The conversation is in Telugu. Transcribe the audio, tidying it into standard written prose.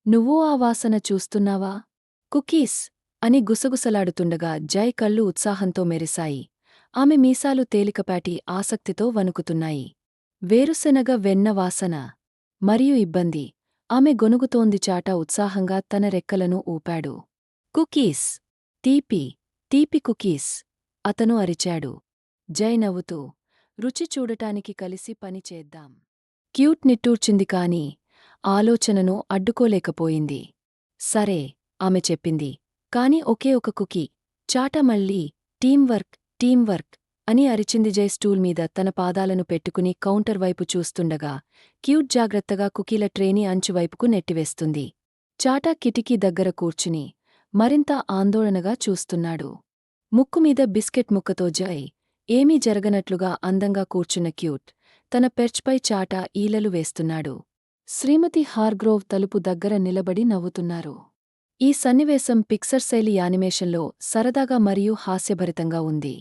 నువ్వూ ఆ వాసన చూస్తున్నావా? కుకీస్! అని గుసగుసలాడుతుండగా జై కళ్ళు ఉత్సాహంతో మెరిశాయి. ఆమె మీసాలు తేలికపాటి ఆసక్తితో వణుకుతున్నాయి. వేరుశెనగ వెన్న వాసన! మరియు ఇబ్బంది. ఆమె గొనుగుతోంది చాట ఉత్సాహంగా తన రెక్కలను ఊపాడు. కుకీస్! తీపి! తీపి కుకీస్! అతను అరిచాడు. జై నవ్వుతూ, రుచి చూడటానికి కలిసి పని చేద్దాం. క్యూట్ నిట్టూర్చింది కాని, ఆలోచనను అడ్డుకోలేకపోయింది. సరే, ఆమె చెప్పింది. కాని ఒకే ఒక కుకీ. చాట మళ్ళీ, టీంవర్క్, టీంవర్క్ అని అరిచింది. జై స్టూల్ మీద తన పాదాలను పెట్టుకుని కౌంటర్ వైపు చూస్తుండగా, క్యూట్ జాగ్రత్తగా కుకీల ట్రేని అంచువైపుకు నెట్టివేస్తుంది. చాటా కిటికీ దగ్గర కూర్చుని, మరింత ఆందోళనగా చూస్తున్నాడు. ముక్కుమీద బిస్కెట్ ముక్కతో జై, ఏమీ జరగనట్లుగా అందంగా కూర్చున్న క్యూట్, తన పెర్చ్పై చాటా ఈలలు వేస్తున్నాడు. శ్రీమతి హార్గ్రోవ్ తలుపు దగ్గర నిలబడి నవ్వుతున్నారు. ఈ సన్నివేశం పిక్సర్ శైలి యానిమేషన్లో సరదాగా మరియు హాస్యభరితంగా ఉంది.